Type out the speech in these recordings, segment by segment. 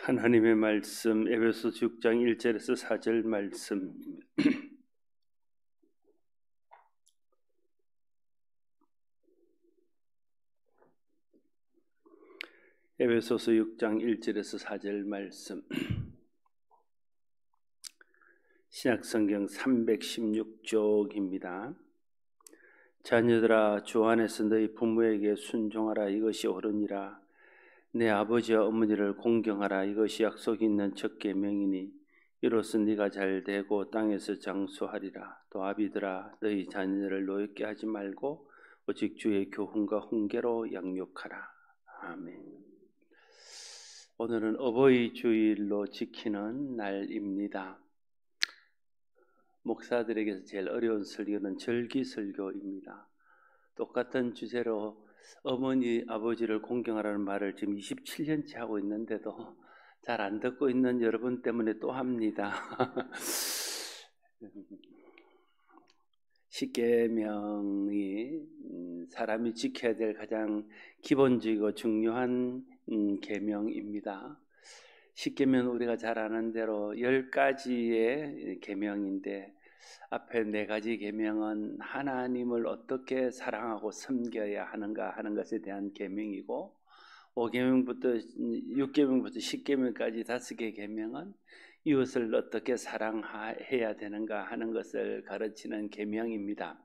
하나님의 말씀 에베소서 6장 1절에서 4절 말씀. 에베소서 6장 1절에서 4절 말씀. 신약성경 316쪽입니다. 자녀들아, 주 안에서 너희 부모에게 순종하라. 이것이 옳으니라. 내 아버지와 어머니를 공경하라. 이것이 약속 있는 첫 계명이니 이로써 네가 잘되고 땅에서 장수하리라. 또 아비들아, 너희 자녀를 노엽게 하지 말고 오직 주의 교훈과 훈계로 양육하라. 아멘. 오늘은 어버이 주일로 지키는 날입니다. 목사들에게서 제일 어려운 설교는 절기설교입니다. 똑같은 주제로 어머니, 아버지를 공경하라는 말을 지금 27년째 하고 있는데도 잘 안 듣고 있는 여러분 때문에 또 합니다. 십계명이 사람이 지켜야 될 가장 기본적이고 중요한 계명입니다. 십계명은 우리가 잘 아는 대로 10가지의 계명인데 앞에 4가지 계명은 하나님을 어떻게 사랑하고 섬겨야 하는가 하는 것에 대한 계명이고 5계명부터 6계명부터 10계명까지 5개 계명은 이웃을 어떻게 사랑해야 되는가 하는 것을 가르치는 계명입니다.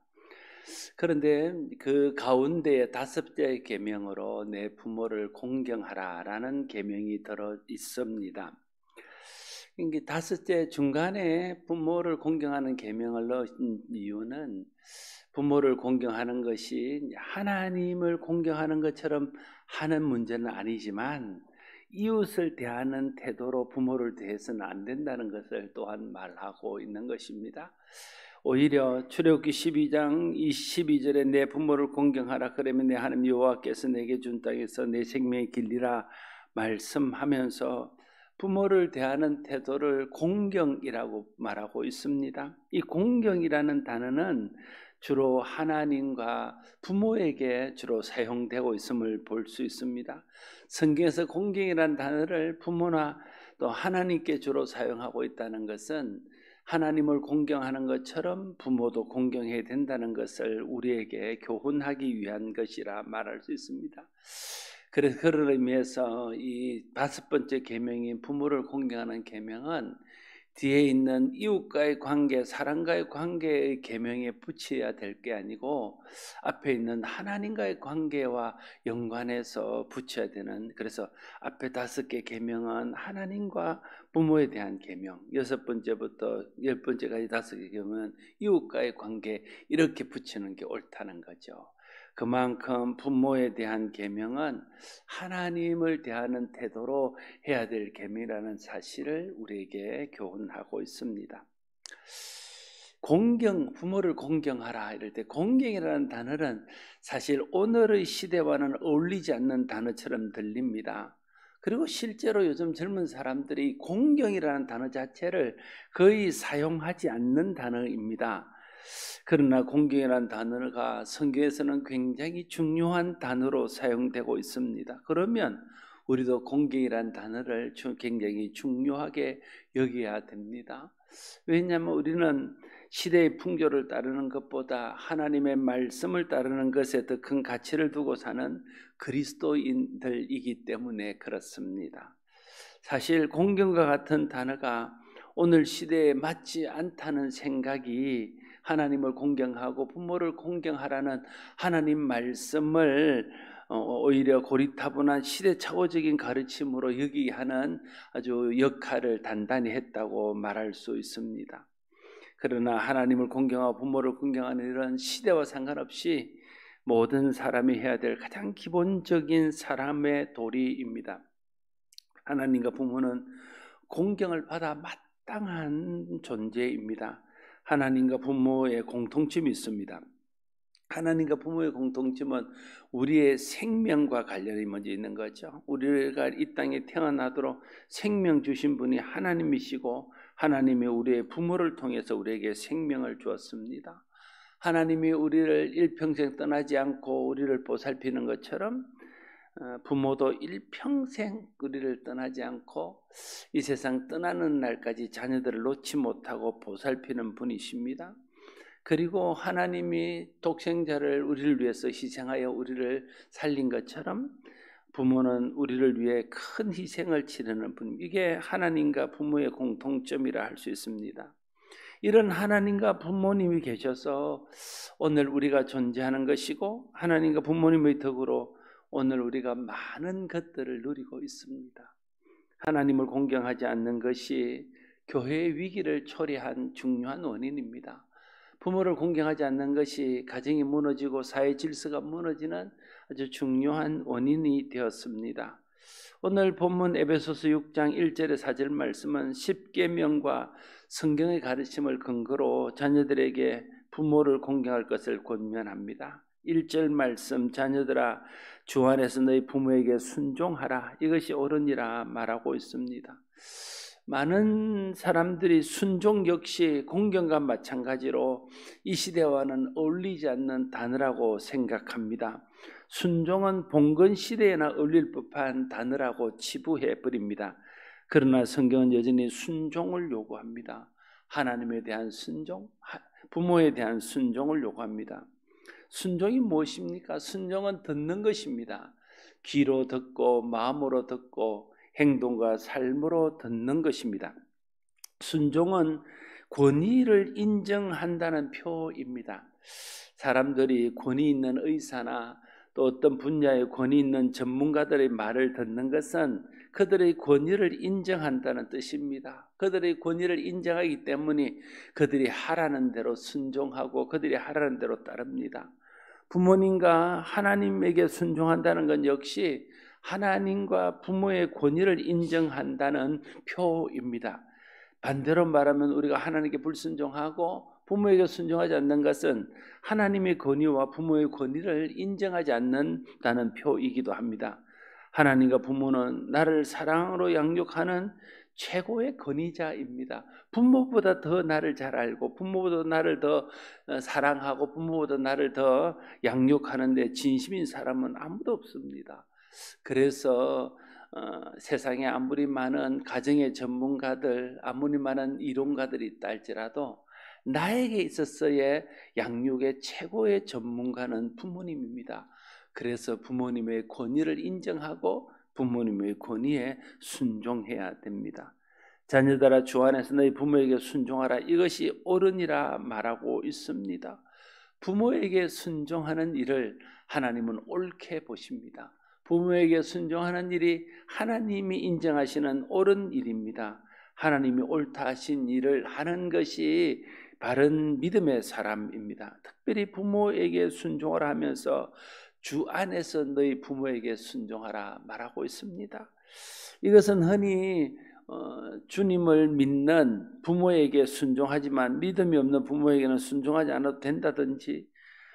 그런데 그 가운데 5째 계명으로 내 부모를 공경하라라는 계명이 들어 있습니다. 이게 5째 중간에 부모를 공경하는 계명을 넣은 이유는 부모를 공경하는 것이 하나님을 공경하는 것처럼 하는 문제는 아니지만 이웃을 대하는 태도로 부모를 대해서는 안 된다는 것을 또한 말하고 있는 것입니다. 오히려 출애굽기 12장 22절에 내 부모를 공경하라. 그러면 내 하나님 여호와께서 내게 준 땅에서 내 생명의 길리라 말씀하면서 부모를 대하는 태도를 공경이라고 말하고 있습니다. 이 공경이라는 단어는 주로 하나님과 부모에게 주로 사용되고 있음을 볼 수 있습니다. 성경에서 공경이라는 단어를 부모나 또 하나님께 주로 사용하고 있다는 것은 하나님을 공경하는 것처럼 부모도 공경해야 된다는 것을 우리에게 교훈하기 위한 것이라 말할 수 있습니다. 그래서 그런 의미에서 이 5번째 계명인 부모를 공경하는 계명은 뒤에 있는 이웃과의 관계, 사람과의 관계의 계명에 붙여야 될 게 아니고 앞에 있는 하나님과의 관계와 연관해서 붙여야 되는, 그래서 앞에 5개 계명은 하나님과 부모에 대한 계명, 6번째부터 10번째까지 5개 계명은 이웃과의 관계, 이렇게 붙이는 게 옳다는 거죠. 그만큼 부모에 대한 계명은 하나님을 대하는 태도로 해야 될 계명이라는 사실을 우리에게 교훈하고 있습니다. 공경, 부모를 공경하라 이럴 때 공경이라는 단어는 사실 오늘의 시대와는 어울리지 않는 단어처럼 들립니다. 그리고 실제로 요즘 젊은 사람들이 공경이라는 단어 자체를 거의 사용하지 않는 단어입니다. 그러나 공경이라는 단어가 성경에서는 굉장히 중요한 단어로 사용되고 있습니다. 그러면 우리도 공경이라는 단어를 굉장히 중요하게 여겨야 됩니다. 왜냐하면 우리는 시대의 풍조를 따르는 것보다 하나님의 말씀을 따르는 것에 더 큰 가치를 두고 사는 그리스도인들이기 때문에 그렇습니다. 사실 공경과 같은 단어가 오늘 시대에 맞지 않다는 생각이 하나님을 공경하고 부모를 공경하라는 하나님 말씀을 오히려 고리타분한 시대착오적인 가르침으로 여기게 하는 아주 역할을 단단히 했다고 말할 수 있습니다. 그러나 하나님을 공경하고 부모를 공경하는 이런 시대와 상관없이 모든 사람이 해야 될 가장 기본적인 사람의 도리입니다. 하나님과 부모는 공경을 받아 마땅한 존재입니다. 하나님과 부모의 공통점이 있습니다. 하나님과 부모의 공통점은 우리의 생명과 관련이 먼저 있는 거죠. 우리가 이 땅에 태어나도록 생명 주신 분이 하나님이시고 하나님이 우리의 부모를 통해서 우리에게 생명을 주었습니다. 하나님이 우리를 일평생 떠나지 않고 우리를 보살피는 것처럼 부모도 일평생 우리를 떠나지 않고 이 세상 떠나는 날까지 자녀들을 놓지 못하고 보살피는 분이십니다. 그리고 하나님이 독생자를 우리를 위해서 희생하여 우리를 살린 것처럼 부모는 우리를 위해 큰 희생을 치르는 분. 이게 하나님과 부모의 공통점이라 할 수 있습니다. 이런 하나님과 부모님이 계셔서 오늘 우리가 존재하는 것이고 하나님과 부모님의 덕으로 오늘 우리가 많은 것들을 누리고 있습니다. 하나님을 공경하지 않는 것이 교회의 위기를 초래한 중요한 원인입니다. 부모를 공경하지 않는 것이 가정이 무너지고 사회 질서가 무너지는 아주 중요한 원인이 되었습니다. 오늘 본문 에베소서 6장 1절의 4절 말씀은 십계명과 성경의 가르침을 근거로 자녀들에게 부모를 공경할 것을 권면합니다. 1절 말씀, 자녀들아 주 안에서 너희 부모에게 순종하라, 이것이 옳으니라 말하고 있습니다. 많은 사람들이 순종 역시 공경과 마찬가지로 이 시대와는 어울리지 않는 단어라고 생각합니다. 순종은 봉건 시대에나 어울릴 법한 단어라고 치부해 버립니다. 그러나 성경은 여전히 순종을 요구합니다. 하나님에 대한 순종, 부모에 대한 순종을 요구합니다. 순종이 무엇입니까? 순종은 듣는 것입니다. 귀로 듣고 마음으로 듣고 행동과 삶으로 듣는 것입니다. 순종은 권위를 인정한다는 표입니다. 사람들이 권위 있는 의사나 또 어떤 분야에 권위 있는 전문가들의 말을 듣는 것은 그들의 권위를 인정한다는 뜻입니다. 그들의 권위를 인정하기 때문에 그들이 하라는 대로 순종하고 그들이 하라는 대로 따릅니다. 부모님과 하나님에게 순종한다는 건 역시 하나님과 부모의 권위를 인정한다는 표입니다. 반대로 말하면 우리가 하나님께 불순종하고 부모에게 순종하지 않는 것은 하나님의 권위와 부모의 권위를 인정하지 않는다는 표이기도 합니다. 하나님과 부모는 나를 사랑으로 양육하는 최고의 권위자입니다. 부모보다 더 나를 잘 알고 부모보다 나를 더 사랑하고 부모보다 나를 더 양육하는 데 진심인 사람은 아무도 없습니다. 그래서 세상에 아무리 많은 가정의 전문가들, 아무리 많은 이론가들이 있다 할지라도 나에게 있어서의 양육의 최고의 전문가는 부모님입니다. 그래서 부모님의 권위를 인정하고 부모님의 권위에 순종해야 됩니다. 자녀들아 주 안에서 너희 부모에게 순종하라, 이것이 옳으니라 말하고 있습니다. 부모에게 순종하는 일을 하나님은 옳게 보십니다. 부모에게 순종하는 일이 하나님이 인정하시는 옳은 일입니다. 하나님이 옳다 하신 일을 하는 것이 바른 믿음의 사람입니다. 특별히 부모에게 순종을 하면서 주 안에서 너희 부모에게 순종하라 말하고 있습니다. 이것은 흔히 주님을 믿는 부모에게 순종하지만 믿음이 없는 부모에게는 순종하지 않아도 된다든지,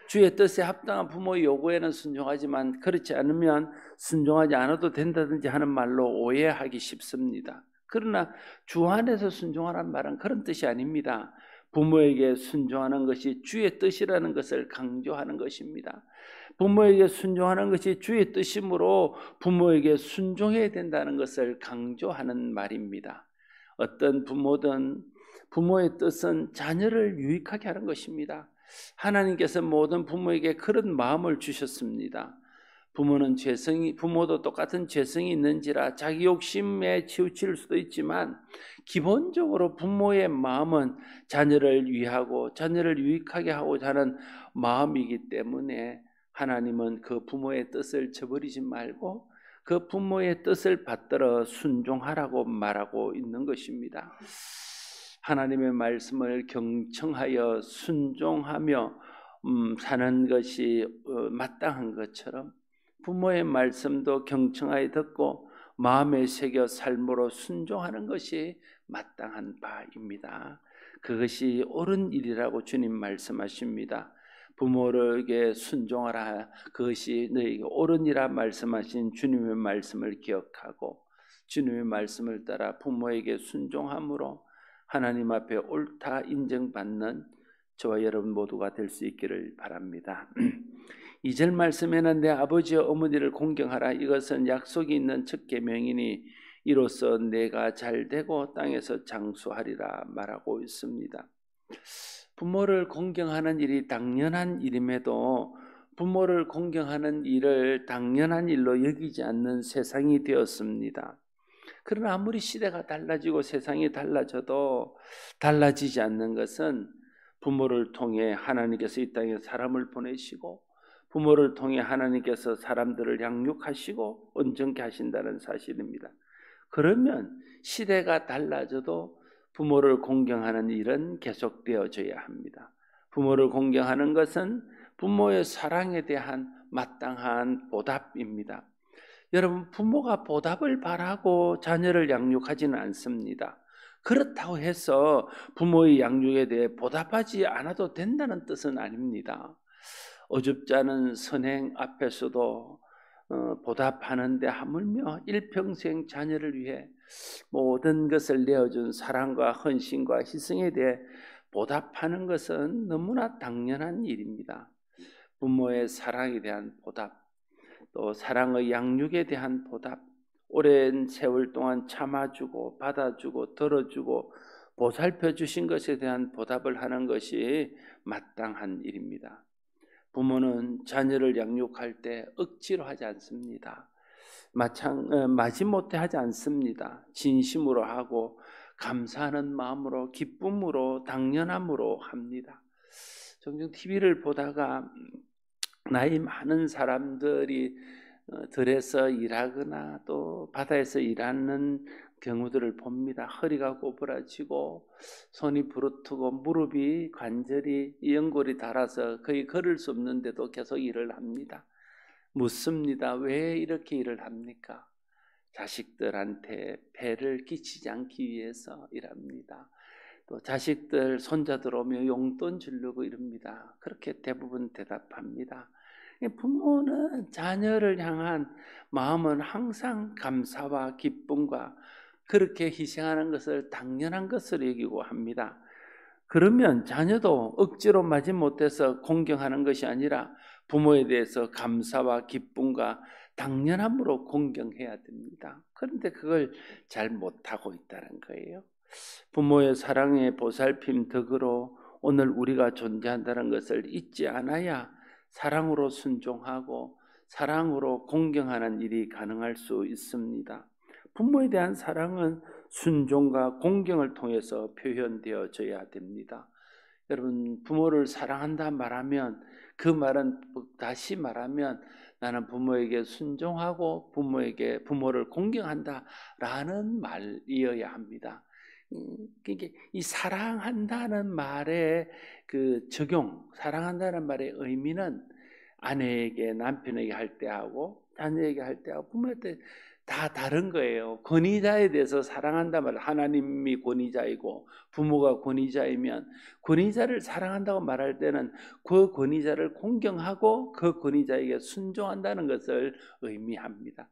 주의 뜻에 합당한 부모의 요구에는 순종하지만 그렇지 않으면 순종하지 않아도 된다든지 하는 말로 오해하기 쉽습니다. 그러나 주 안에서 순종하라는 말은 그런 뜻이 아닙니다. 부모에게 순종하는 것이 주의 뜻이라는 것을 강조하는 것입니다. 부모에게 순종하는 것이 주의 뜻이므로 부모에게 순종해야 된다는 것을 강조하는 말입니다. 어떤 부모든 부모의 뜻은 자녀를 유익하게 하는 것입니다. 하나님께서 모든 부모에게 그런 마음을 주셨습니다. 부모도 똑같은 죄성이 있는지라 자기 욕심에 치우칠 수도 있지만 기본적으로 부모의 마음은 자녀를 위하고 자녀를 유익하게 하고자 하는 마음이기 때문에 하나님은 그 부모의 뜻을 저버리지 말고 그 부모의 뜻을 받들어 순종하라고 말하고 있는 것입니다. 하나님의 말씀을 경청하여 순종하며 사는 것이 마땅한 것처럼 부모의 말씀도 경청하여 듣고 마음에 새겨 삶으로 순종하는 것이 마땅한 바입니다. 그것이 옳은 일이라고 주님 말씀하십니다. 부모에게 순종하라, 그것이 너희에게 옳으니라 말씀하신 주님의 말씀을 기억하고 주님의 말씀을 따라 부모에게 순종함으로 하나님 앞에 옳다 인정받는 저와 여러분 모두가 될 수 있기를 바랍니다. 2절 말씀에는 내 아버지와 어머니를 공경하라. 이것은 약속이 있는 첫 계명이니 이로써 내가 잘되고 땅에서 장수하리라 말하고 있습니다. 부모를 공경하는 일이 당연한 일임에도 부모를 공경하는 일을 당연한 일로 여기지 않는 세상이 되었습니다. 그러나 아무리 시대가 달라지고 세상이 달라져도 달라지지 않는 것은 부모를 통해 하나님께서 이 땅에 사람을 보내시고 부모를 통해 하나님께서 사람들을 양육하시고 온전케 하신다는 사실입니다. 그러면 시대가 달라져도 부모를 공경하는 일은 계속되어져야 합니다. 부모를 공경하는 것은 부모의 사랑에 대한 마땅한 보답입니다. 여러분, 부모가 보답을 바라고 자녀를 양육하지는 않습니다. 그렇다고 해서 부모의 양육에 대해 보답하지 않아도 된다는 뜻은 아닙니다. 어줍지 않은 선행 앞에서도 보답하는데 하물며 일평생 자녀를 위해 모든 것을 내어준 사랑과 헌신과 희생에 대해 보답하는 것은 너무나 당연한 일입니다. 부모의 사랑에 대한 보답, 또 사랑의 양육에 대한 보답, 오랜 세월 동안 참아주고 받아주고 들어주고 보살펴 주신 것에 대한 보답을 하는 것이 마땅한 일입니다. 부모는 자녀를 양육할 때 억지로 하지 않습니다. 마지못해 하지 않습니다. 진심으로 하고 감사하는 마음으로 기쁨으로 당연함으로 합니다. 종종 TV를 보다가 나이 많은 사람들이 들에서 일하거나 또 바다에서 일하는 경우들을 봅니다. 허리가 꼬부라지고 손이 부르트고 무릎이 관절이 연골이 닳아서 거의 걸을 수 없는데도 계속 일을 합니다. 묻습니다. 왜 이렇게 일을 합니까? 자식들한테 폐를 끼치지 않기 위해서 일합니다. 또 자식들 손자들 오면 용돈 주려고 이럽니다. 그렇게 대부분 대답합니다. 부모는 자녀를 향한 마음은 항상 감사와 기쁨과 그렇게 희생하는 것을 당연한 것으로 여기고 합니다. 그러면 자녀도 억지로 마지못해서 공경하는 것이 아니라 부모에 대해서 감사와 기쁨과 당연함으로 공경해야 됩니다. 그런데 그걸 잘 못하고 있다는 거예요. 부모의 사랑의 보살핌 덕으로 오늘 우리가 존재한다는 것을 잊지 않아야 사랑으로 순종하고 사랑으로 공경하는 일이 가능할 수 있습니다. 부모에 대한 사랑은 순종과 공경을 통해서 표현되어져야 됩니다. 여러분, 부모를 사랑한다 말하면 그 말은 다시 말하면 나는 부모에게 순종하고 부모를 공경한다라는 말이어야 합니다. 그러니까 이 사랑한다는 말의 그 적용, 사랑한다는 말의 의미는 아내에게 남편에게 할 때하고 자녀에게 할 때하고 부모한테 다 다른 거예요. 권위자에 대해서 사랑한다 말, 하나님이 권위자이고 부모가 권위자이면 권위자를 사랑한다고 말할 때는 그 권위자를 공경하고 그 권위자에게 순종한다는 것을 의미합니다.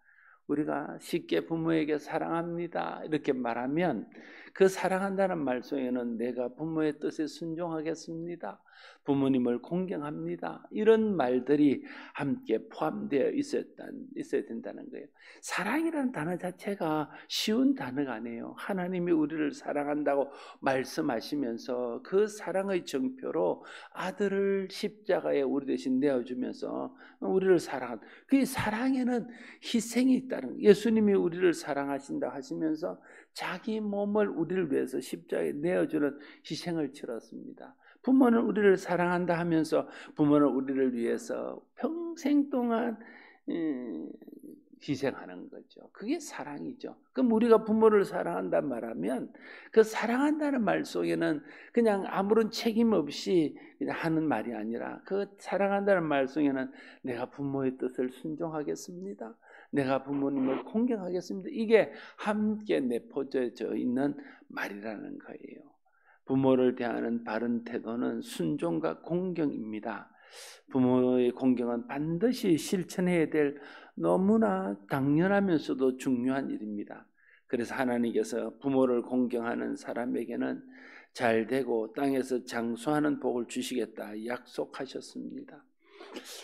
우리가 쉽게 부모에게 사랑합니다 이렇게 말하면 그 사랑한다는 말 속에는 내가 부모의 뜻에 순종하겠습니다, 부모님을 공경합니다, 이런 말들이 함께 포함되어 있어야 된다는 거예요. 사랑이라는 단어 자체가 쉬운 단어가 아니에요. 하나님이 우리를 사랑한다고 말씀하시면서 그 사랑의 정표로 아들을 십자가에 우리 대신 내어주면서 우리를 사랑한다. 그 사랑에는 희생이 있다는 거예요. 예수님이 우리를 사랑하신다 하시면서 자기 몸을 우리를 위해서 십자가에 내어주는 희생을 치렀습니다. 부모는 우리를 사랑한다 하면서 부모는 우리를 위해서 평생 동안 희생하는 거죠. 그게 사랑이죠. 그럼 우리가 부모를 사랑한다 말하면 그 사랑한다는 말 속에는 그냥 아무런 책임 없이 그냥 하는 말이 아니라 그 사랑한다는 말 속에는 내가 부모의 뜻을 순종하겠습니다, 내가 부모님을 공경하겠습니다, 이게 함께 내포져 있는 말이라는 거예요. 부모를 대하는 바른 태도는 순종과 공경입니다. 부모의 공경은 반드시 실천해야 될 너무나 당연하면서도 중요한 일입니다. 그래서 하나님께서 부모를 공경하는 사람에게는 잘되고 땅에서 장수하는 복을 주시겠다 약속하셨습니다.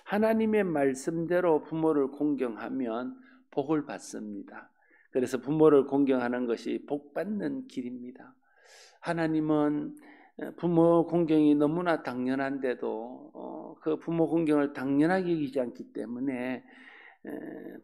하나님의 말씀대로 부모를 공경하면 복을 받습니다. 그래서 부모를 공경하는 것이 복 받는 길입니다. 하나님은 부모 공경이 너무나 당연한데도 그 부모 공경을 당연하게 여기지 않기 때문에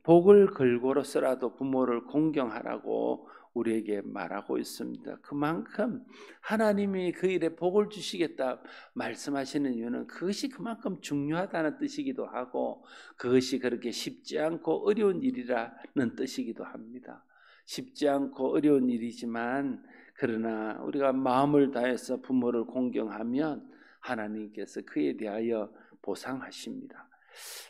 복을 걸고로서라도 부모를 공경하라고 우리에게 말하고 있습니다. 그만큼 하나님이 그 일에 복을 주시겠다 말씀하시는 이유는 그것이 그만큼 중요하다는 뜻이기도 하고 그것이 그렇게 쉽지 않고 어려운 일이라는 뜻이기도 합니다. 쉽지 않고 어려운 일이지만 그러나 우리가 마음을 다해서 부모를 공경하면 하나님께서 그에 대하여 보상하십니다.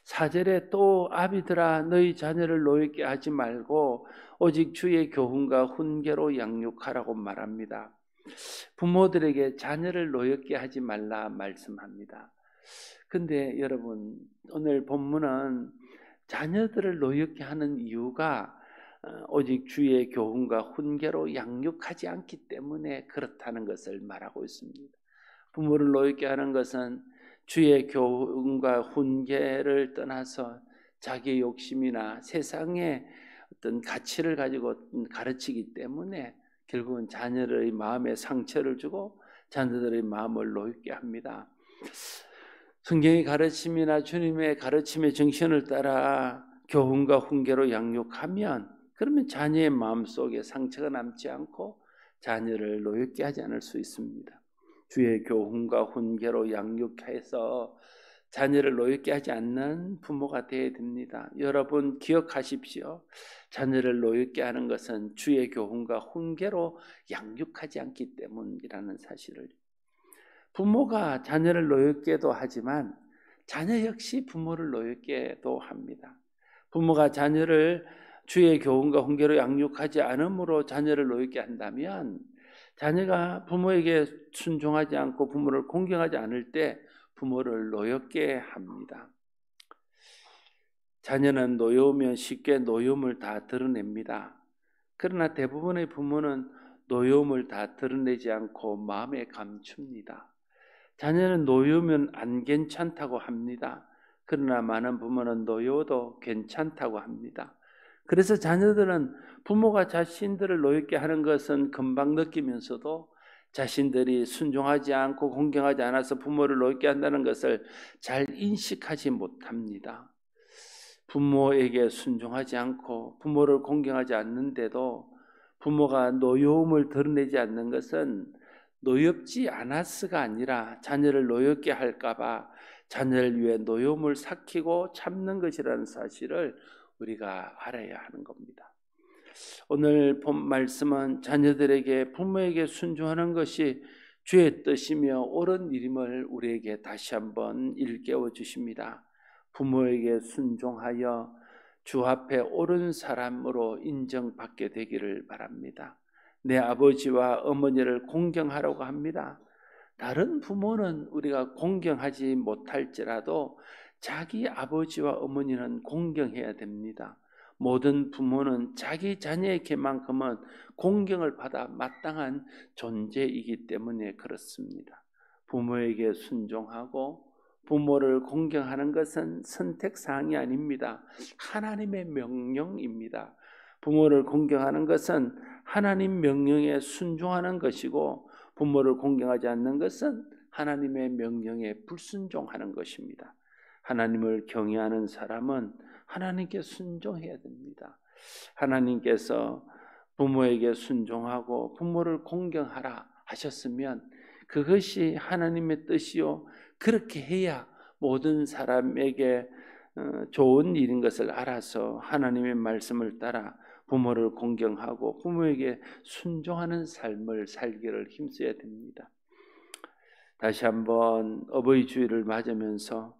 4절에 또 아비들아 너희 자녀를 노엽게 하지 말고 오직 주의 교훈과 훈계로 양육하라고 말합니다. 부모들에게 자녀를 노엽게 하지 말라 말씀합니다. 근데 여러분 오늘 본문은 자녀들을 노엽게 하는 이유가 오직 주의 교훈과 훈계로 양육하지 않기 때문에 그렇다는 것을 말하고 있습니다. 부모를 노엽게 하는 것은 주의 교훈과 훈계를 떠나서 자기의 욕심이나 세상의 어떤 가치를 가지고 가르치기 때문에 결국은 자녀의 마음에 상처를 주고 자녀들의 마음을 노엽게 합니다. 성경의 가르침이나 주님의 가르침의 정신을 따라 교훈과 훈계로 양육하면 그러면 자녀의 마음속에 상처가 남지 않고 자녀를 노엽게 하지 않을 수 있습니다. 주의 교훈과 훈계로 양육해서 자녀를 노엽게 하지 않는 부모가 되어야 됩니다. 여러분 기억하십시오. 자녀를 노엽게 하는 것은 주의 교훈과 훈계로 양육하지 않기 때문이라는 사실을. 부모가 자녀를 노엽게도 하지만 자녀 역시 부모를 노엽게도 합니다. 부모가 자녀를 주의 교훈과 훈계로 양육하지 않으므로 자녀를 노엽게 한다면 자녀가 부모에게 순종하지 않고 부모를 공경하지 않을 때 부모를 노엽게 합니다. 자녀는 노여우면 쉽게 노여움을 다 드러냅니다. 그러나 대부분의 부모는 노여움을 다 드러내지 않고 마음에 감춥니다. 자녀는 노여우면 안 괜찮다고 합니다. 그러나 많은 부모는 노여워도 괜찮다고 합니다. 그래서 자녀들은 부모가 자신들을 노엽게 하는 것은 금방 느끼면서도 자신들이 순종하지 않고 공경하지 않아서 부모를 노엽게 한다는 것을 잘 인식하지 못합니다. 부모에게 순종하지 않고 부모를 공경하지 않는데도 부모가 노여움을 드러내지 않는 것은 노엽지 않았어가 아니라 자녀를 노엽게 할까봐 자녀를 위해 노여움을 삭히고 참는 것이라는 사실을 우리가 알아야 하는 겁니다. 오늘 본 말씀은 자녀들에게 부모에게 순종하는 것이 주의 뜻이며 옳은 일임을 우리에게 다시 한번 일깨워 주십니다. 부모에게 순종하여 주 앞에 옳은 사람으로 인정받게 되기를 바랍니다. 내 아버지와 어머니를 공경하라고 합니다. 다른 부모는 우리가 공경하지 못할지라도 자기 아버지와 어머니는 공경해야 됩니다. 모든 부모는 자기 자녀에게만큼은 공경을 받아 마땅한 존재이기 때문에 그렇습니다. 부모에게 순종하고 부모를 공경하는 것은 선택사항이 아닙니다. 하나님의 명령입니다. 부모를 공경하는 것은 하나님 명령에 순종하는 것이고 부모를 공경하지 않는 것은 하나님의 명령에 불순종하는 것입니다. 하나님을 경외하는 사람은 하나님께 순종해야 됩니다. 하나님께서 부모에게 순종하고 부모를 공경하라 하셨으면 그것이 하나님의 뜻이요 그렇게 해야 모든 사람에게 좋은 일인 것을 알아서 하나님의 말씀을 따라 부모를 공경하고 부모에게 순종하는 삶을 살기를 힘써야 됩니다. 다시 한번 어버이 주일을 맞으면서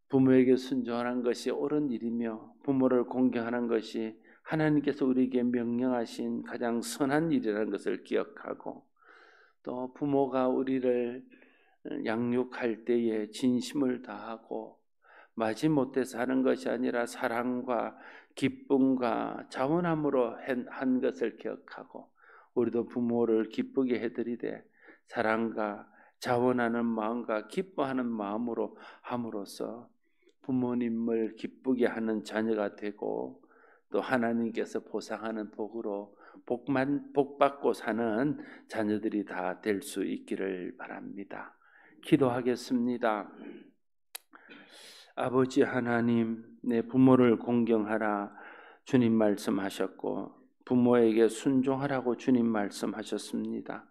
부모에게 순종하는 것이 옳은 일이며 부모를 공경하는 것이 하나님께서 우리에게 명령하신 가장 선한 일이라는 것을 기억하고 또 부모가 우리를 양육할 때에 진심을 다하고 마지못해서 하는 것이 아니라 사랑과 기쁨과 자원함으로 한 것을 기억하고 우리도 부모를 기쁘게 해드리되 사랑과 자원하는 마음과 기뻐하는 마음으로 함으로써 부모님을 기쁘게 하는 자녀가 되고 또 하나님께서 보상하는 복으로 복받고 사는 자녀들이 다 될 수 있기를 바랍니다. 기도하겠습니다. 아버지 하나님, 내 부모를 공경하라 주님 말씀하셨고 부모에게 순종하라고 주님 말씀하셨습니다.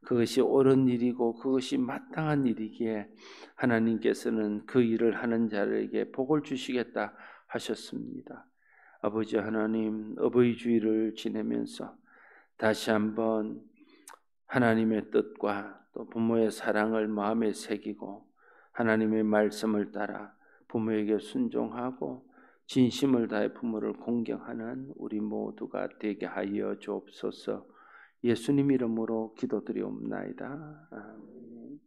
그것이 옳은 일이고 그것이 마땅한 일이기에 하나님께서는 그 일을 하는 자에게 복을 주시겠다 하셨습니다. 아버지 하나님, 어버이 주일을 지내면서 다시 한번 하나님의 뜻과 또 부모의 사랑을 마음에 새기고 하나님의 말씀을 따라 부모에게 순종하고 진심을 다해 부모를 공경하는 우리 모두가 되게 하여 주옵소서. 예수님 이름으로 기도드리옵나이다. 아멘.